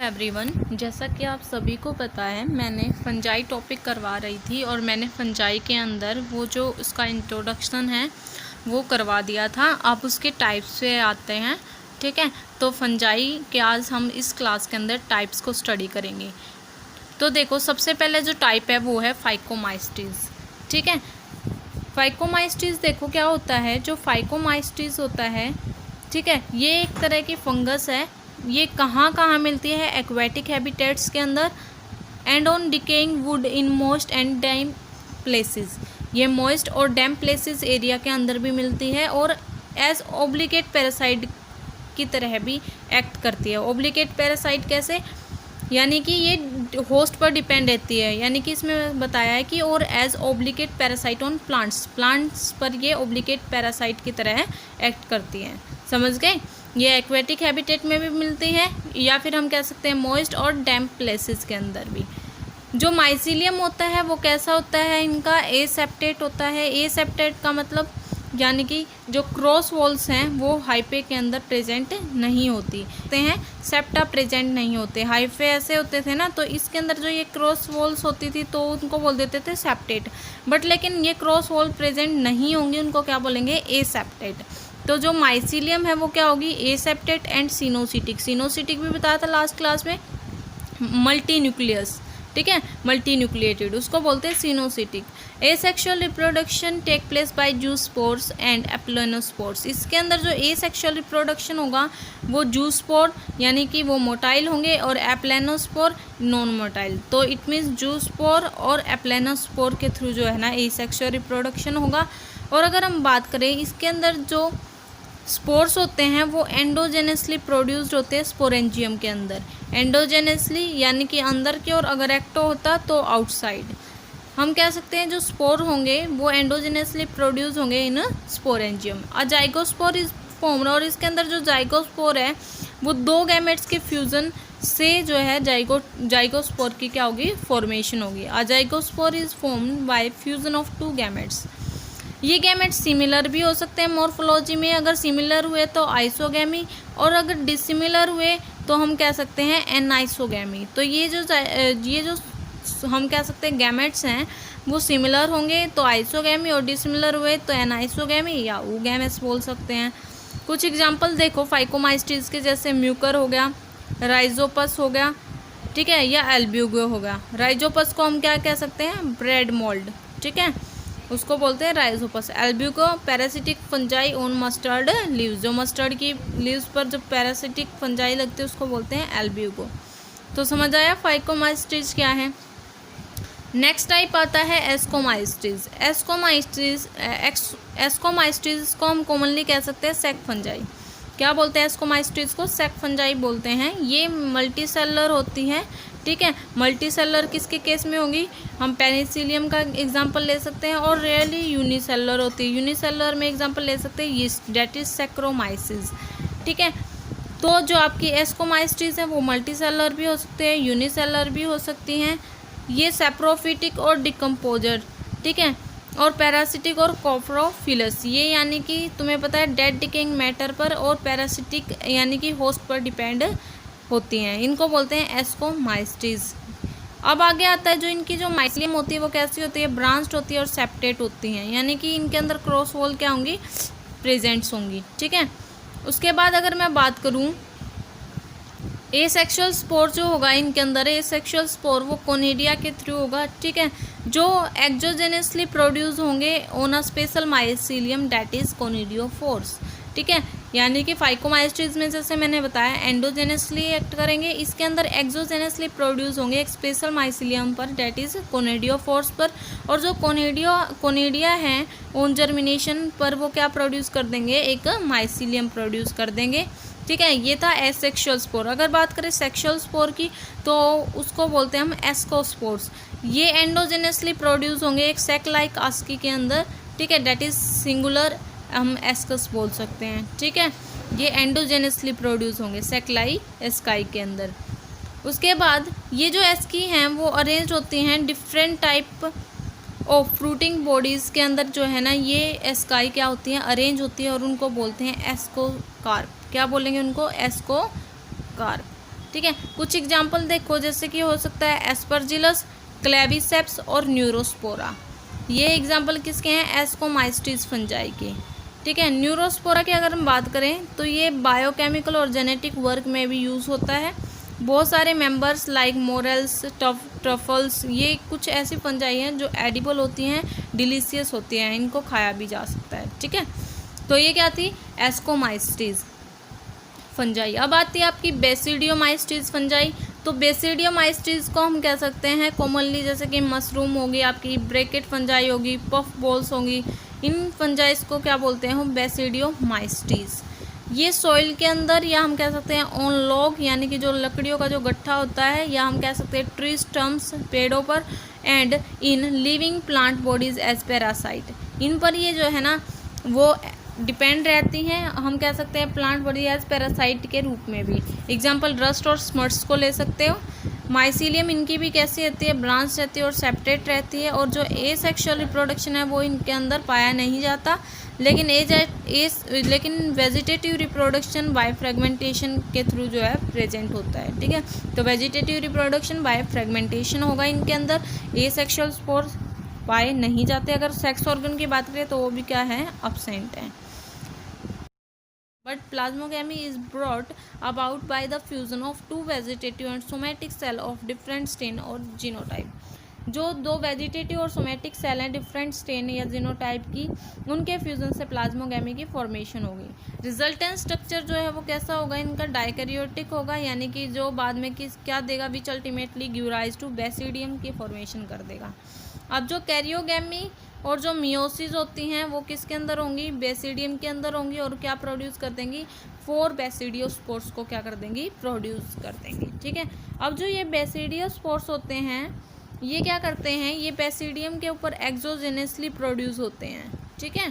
Everyone, जैसा कि आप सभी को पता है मैंने फंजाई टॉपिक करवा रही थी और मैंने फंजाई के अंदर वो जो उसका इंट्रोडक्शन है वो करवा दिया था। अब उसके टाइप्स पे आते हैं। ठीक है, तो फंजाई के आज हम इस क्लास के अंदर टाइप्स को स्टडी करेंगे। तो देखो, सबसे पहले जो टाइप है वो है फाइकोमाइस्टीज। ठीक है, फाइकोमाइस्टीज देखो क्या होता है। जो फाइकोमाइस्टीज होता है, ठीक है, ये एक तरह की फंगस है। ये कहाँ कहाँ मिलती है? एक्वेटिक हैबिटेट्स के अंदर and on decaying would in most and dam places. ये मॉइस्ट और डैम प्लेसेस एरिया के अंदर भी मिलती है और एज ओब्लिगेट पैरासाइट की तरह भी एक्ट करती है। ओब्लिगेट पैरासाइट कैसे? यानी कि ये होस्ट पर डिपेंड रहती है। यानी कि इसमें बताया है कि और as obligate parasite on plants पर ये ओब्लिगेट पैरासाइट की तरह एक्ट करती है। समझ गए? ये एक्वेटिक हैबिटेट में भी मिलती है या फिर हम कह सकते हैं मॉइस्ट और डैम्प प्लेसेस के अंदर भी। जो माइसीलियम होता है वो कैसा होता है? इनका एसेप्टेट होता है। एसेप्टेट का मतलब यानी कि जो क्रॉस वॉल्स हैं वो हाइफे के अंदर प्रेजेंट नहीं होती हैं, सेप्टा प्रेजेंट नहीं होते। हाइफे ऐसे होते थे ना, तो इसके अंदर जो ये क्रॉस वॉल्स होती थी तो उनको बोल देते थे सेप्टेट। बट लेकिन ये क्रॉस वॉल प्रेजेंट नहीं होंगी, उनको क्या बोलेंगे? एसेप्टेट। तो जो माइसीलियम है वो क्या होगी? Aseptate and सिनोसिटिक। सिनोसिटिक भी बताया था लास्ट क्लास में। मल्टी न्यूक्लियस, ठीक है, मल्टी न्यूक्लिएटेड, उसको बोलते हैं coenocytic. Asexual reproduction take place by zoospores and aplanospores. इसके अंदर जो एसेक्सुअल रिप्रोडक्शन होगा वो जूस्पोर यानी कि वो मोटाइल होंगे और एप्लेनोस्पोर नॉन मोटाइल। तो इट मीन्स जूस्पोर और एप्लेनोस्पोर के थ्रू जो है ना एसेक्सुअल रिप्रोडक्शन होगा। और अगर हम बात करें इसके अंदर जो स्पोर्स होते हैं वो एंडोजेनसली प्रोड्यूस्ड होते हैं स्पोरेंजियम के अंदर। एंडोजेनसली यानी कि अंदर की ओर, अगर एक्टो होता तो आउटसाइड। हम कह सकते हैं जो स्पोर होंगे वो एंडोजेनसली प्रोड्यूस होंगे इन स्पोरेंजियम। जाइगोस्पोर इज फॉर्म्ड, और इसके अंदर जो जाइगोस्पोर है वो दो गैमेट्स के फ्यूजन से जो है जाइगोस्पोर की क्या होगी? फॉर्मेशन होगी। Zygospore is formed by fusion of two gametes. ये गैमेट्स सिमिलर भी हो सकते हैं मॉर्फोलॉजी में। अगर सिमिलर हुए तो आइसोगैमी, और अगर डिसिमिलर हुए तो हम कह सकते हैं एनाइसोगैमी। तो ये जो हम कह सकते हैं गैमेट्स हैं वो सिमिलर होंगे तो आइसोगैमी, और डिसिमिलर हुए तो एनाइसोगैमी या oogametes बोल सकते हैं। कुछ एग्जांपल देखो फाइकोमाइस्टीज के, जैसे म्यूकर हो गया, राइजोपस हो गया, ठीक है, या एल्ब्यूगो हो गया। राइजोपस को हम क्या कह सकते हैं? ब्रेड मोल्ड, ठीक है, उसको बोलते हैं Rhizopus. Albugo parasitic fungi on mustard leaves. जो मस्टर्ड की लीव्स पर जो पैरासिटिक फंजाई लगती है उसको बोलते हैं एल्ब्यूगो। तो समझ आया फाइकोमाइस्टीज क्या है। नेक्स्ट टाइप आता है एस्कोमाइस्टीज। एस्कोमाइस्टीज को हम कॉमनली कह सकते हैं सेक फंजाई। क्या बोलते हैं एस्कोमाइस्टीज को? सेक फंजाई बोलते हैं। ये मल्टी सेलर होती हैं, ठीक है। मल्टी सेलर किसके केस में होगी? हम पेनिसिलियम का एग्जांपल ले सकते हैं, और रियली यूनिसेलर होती है। यूनिसेलर में एग्जांपल ले सकते हैं यीस्ट, डेट इज सैक्रोमाइसिस, ठीक है। तो जो आपकी एस्कोमाइस्टीज है वो मल्टी सेलर भी हो सकते हैं, यूनिसेलर भी हो सकती हैं। ये सेप्रोफिटिक और डिकम्पोजर, ठीक है, और पैरासिटिक और कॉप्रोफिलस। ये यानी कि तुम्हें पता है डेड डिकेइंग मैटर पर, और पैरासिटिक यानी कि होस्ट पर डिपेंड होती हैं। इनको बोलते हैं एस्कोमाइस्टीज। अब आगे आता है जो इनकी जो माइसीलियम होती है वो कैसी होती है? ब्रांच्ड होती है और सेप्टेट होती हैं, यानी कि इनके अंदर क्रॉस वॉल क्या होंगी? प्रेजेंट्स होंगी, ठीक है। उसके बाद अगर मैं बात करूँ एसेक्सुअल स्पोर जो होगा इनके अंदर, एसेक्सुअल स्पोर वो कोनिडिया के थ्रू होगा, ठीक है, जो एक्सोजेनसली प्रोड्यूस होंगे on a special mycelium that is conidiophores, ठीक है। यानी कि फाइकोमाइस्टीज में जैसे मैंने बताया एंडोजेनसली एक्ट करेंगे, इसके अंदर एक्सोजेनसली प्रोड्यूस होंगे एक स्पेशल माइसीलियम पर डेट इज कोनिडियोफोर्स पर। और जो कोनिडिया हैं ऑन जर्मिनेशन पर वो क्या प्रोड्यूस कर देंगे? एक माइसीलियम प्रोड्यूस कर देंगे, ठीक है। ये था एसेक्सुअल स्पोर। अगर बात करें सेक्सुअल स्पोर की तो उसको बोलते हैं हम एस्कोस्पोर्स। ये एंडोजेनसली प्रोड्यूस होंगे एक सेक लाइक आस्की के अंदर, ठीक है, डेट इज सिंगुलर, हम एस्कस बोल सकते हैं, ठीक है। ये एंडोजेनसली प्रोड्यूस होंगे सेक लाइक एस्काई के अंदर। उसके बाद ये जो एस्की हैं वो अरेंज होती हैं different type of fruiting bodies के अंदर जो है ना ये एस्काई क्या होती हैं? अरेंज होती है, और उनको बोलते हैं एस्कोकार्प। क्या बोलेंगे उनको? एस्कोकार्प। ठीक है। कुछ एग्जाम्पल देखो, जैसे कि हो सकता है एस्परजिलस, क्लेविसेप्स और न्यूरोस्पोरा। ये एग्जाम्पल किसके हैं? एस्कोमाइस्टीज फंजाई के। ठीक है। न्यूरोस्पोरा की अगर हम बात करें तो ये बायोकेमिकल और जेनेटिक वर्क में भी यूज़ होता है। बहुत सारे मेंबर्स लाइक मोरेल्स, ट्रफल्स, ये कुछ ऐसी फंजाई हैं जो एडिबल होती हैं, डिलीशियस होती हैं, इनको खाया भी जा सकता है। ठीक है। तो ये क्या थी? एस्कोमाइस्टीज फंजाई। अब आती है आपकी बेसिडियोमाइस्टीज फंजाई। तो बेसिडियोमाइस्टीज को हम कह सकते हैं कॉमनली, जैसे कि मशरूम होगी, आपकी ब्रैकेट फंजाई होगी, पफ बॉल्स होंगी, इन फंजाइज को क्या बोलते हैं हम? बेसिडियोमाइस्टीज। ये सॉइल के अंदर, या हम कह सकते हैं ऑन लॉग, यानी कि जो लकड़ियों का जो गट्ठा होता है, या हम कह सकते हैं ट्री स्टम्प्स, पेड़ों पर, and in living plant bodies as parasite. इन पर ये जो है ना वो डिपेंड रहती हैं, हम कह सकते हैं प्लांट बॉडी एज पैरासाइट के रूप में भी। एग्जांपल रस्ट और स्मट्स को ले सकते हो। माइसीलियम इनकी भी कैसी रहती है? ब्रांच रहती है और सेपरेट रहती है, और जो एसेक्सुअल रिप्रोडक्शन है वो इनके अंदर पाया नहीं जाता, लेकिन वेजिटेटिव रिप्रोडक्शन बाय फ्रेगमेंटेशन के थ्रू जो है प्रेजेंट होता है। ठीक है। तो वेजिटेटिव रिप्रोडक्शन बाय फ्रेगमेंटेशन होगा इनके अंदर, एसेक्सुअल स्पोर्स पाए नहीं जाते। अगर सेक्स ऑर्गन की बात करें तो वो भी क्या है? अब्सेंट है। But plasmogamy is brought about by the fusion of two vegetative and somatic cell of different strain और genotype। जो दो वेजिटेटिव और सोमेटिक सेल हैं डिफरेंट स्टेन या जीनोटाइप की, उनके फ्यूजन से प्लाज्मोगैमी की फॉर्मेशन होगी। रिजल्टेंट स्ट्रक्चर जो है वो कैसा होगा? इनका डाइकैरियोटिक होगा, यानी कि जो बाद में क्या देगा? Which ultimately give rise to basidium की फॉर्मेशन कर देगा। अब जो कैरियोगैमी और जो मियोसिस होती हैं वो किसके अंदर होंगी? बेसिडियम के अंदर होंगी, और क्या प्रोड्यूस कर देंगी? 4 बेसिडियोस्पोर्स को क्या कर देंगी? प्रोड्यूस कर देंगी। ठीक है। अब जो ये बेसिडियोस्पोर्स होते हैं ये क्या करते हैं? ये बेसिडियम के ऊपर एक्सोजेनसली प्रोड्यूस होते हैं। ठीक है।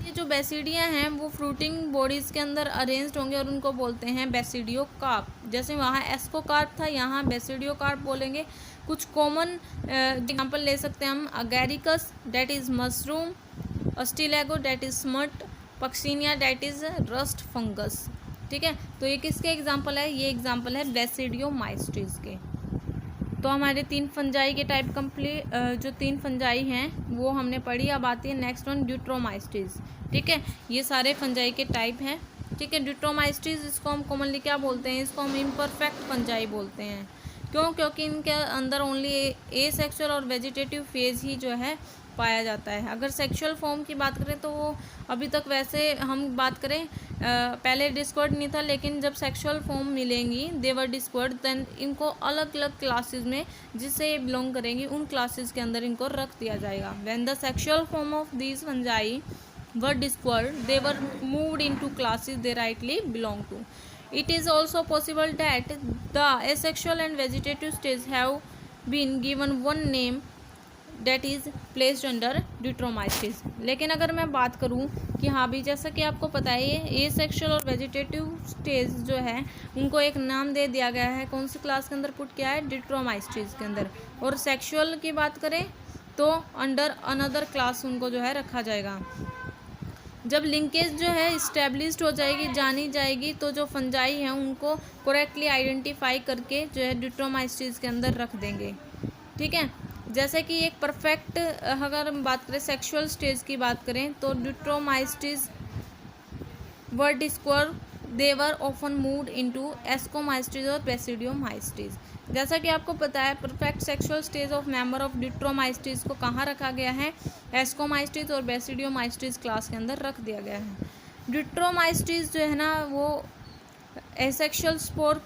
ये जो बेसिडिया हैं वो फ्रूटिंग बॉडीज़ के अंदर अरेंज्ड होंगे और उनको बोलते हैं बेसिडियोकार्प। जैसे वहाँ एस्कोकार्प था, यहाँ बेसिडियोकार्प बोलेंगे। कुछ कॉमन एग्जांपल ले सकते हैं हम, Agaricus that is mushroom, Ustilago that is smut, Puccinia that is rust fungus. ठीक है। तो ये किसके एग्जांपल है? ये एग्जांपल है बेसिडियोमाइस्टीज के। तो हमारे 3 फंजाई के टाइप कंप्लीट, जो 3 फंजाई हैं वो हमने पढ़ी। अब आती है नेक्स्ट वन, ड्यूट्रोमाइस्टीज। ठीक है। ये सारे फंजाई के टाइप हैं। ठीक है। ड्यूट्रोमाइस्टीज, इसको हम कॉमनली क्या बोलते हैं? इसको हम इम्परफेक्ट फंजाई बोलते हैं। क्यों? क्योंकि इनके अंदर ओनली एसेक्सुअल और वेजिटेटिव फेज ही जो है पाया जाता है। अगर सेक्सुअल फॉर्म की बात करें तो वो अभी तक, वैसे हम बात करें, पहले डिस्कवर्ड नहीं था, लेकिन जब सेक्सुअल फॉर्म मिलेंगी, देवर डिस्कवर्ड, देन इनको अलग अलग क्लासेस में जिससे ये बिलोंग करेंगी उन क्लासेस के अंदर इनको रख दिया जाएगा। When the sexual form of these fungi were discovered, they were moved into classes they rightly belong to. It is also possible that the asexual and vegetative stage have been given one name that is placed under ड्यूट्रोमाइस्टीज। लेकिन अगर मैं बात करूं कि हाँ भी, जैसा कि आपको पता है ये एसेक्सुअल और वेजिटेटिव स्टेज जो है उनको एक नाम दे दिया गया है। कौन सी क्लास के अंदर पुट किया है? ड्यूट्रोमाइस्टीज के अंदर। और सेक्सुअल की बात करें तो अंडर अनदर क्लास उनको जो है रखा जाएगा। जब लिंकेज जो है इस्टेब्लिश्ड हो जाएगी, जानी जाएगी, तो जो फंजाई हैं उनको करेक्टली आइडेंटिफाई करके जो है ड्यूट्रोमाइस्टीज के अंदर रख देंगे। ठीक है। जैसे कि एक परफेक्ट, अगर हम बात करें सेक्सुअल स्टेज की बात करें तो deuteromycetes were discovered, they were often moved into ascomycetes और बेसिडियोमाइस्टीज। जैसा कि आपको पता है perfect sexual stage of member of deuteromycetes को कहाँ रखा गया है? एस्कोमाइस्टीज और बेसिडियोमाइस्टीज क्लास के अंदर रख दिया गया है। ड्यूट्रोमाइस्टीज जो है ना वो एसेक्सुअल स्पोर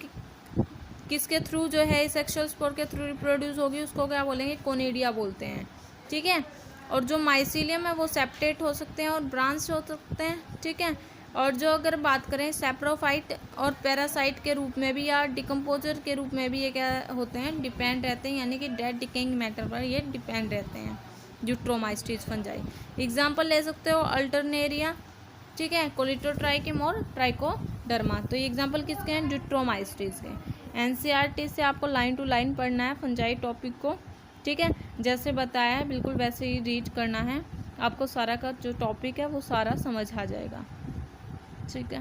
किसके थ्रू जो है एसेक्सुअल स्पोर के थ्रू रिप्रोड्यूस होगी, उसको क्या बोलेंगे? कोनिडिया बोलते हैं। ठीक है। और जो माइसीलियम है वो सेप्टेट हो सकते हैं और ब्रांच हो सकते हैं। ठीक है। और जो अगर बात करें सैप्रोफाइट और पैरासाइट के रूप में भी या डिकम्पोजर के रूप में भी ये क्या होते हैं? डिपेंड रहते हैं, यानी कि डेड डिकेइंग मैटर पर ये डिपेंड रहते हैं ड्यूट्रोमाइस्टीज फंजाई। एग्जांपल ले सकते हो अल्टरनेरिया, ठीक है, कोलिटोट्राइकिम और ट्राइकोडर्मा। तो ये एग्जांपल किसके हैं? ड्यूट्रोमाइस्टीज के। एनसीईआरटी से आपको लाइन टू लाइन पढ़ना है फंजाई टॉपिक को। ठीक है। जैसे बताया है बिल्कुल वैसे ही रीड करना है, आपको सारा का जो टॉपिक है वो सारा समझ आ जाएगा। ठीक है।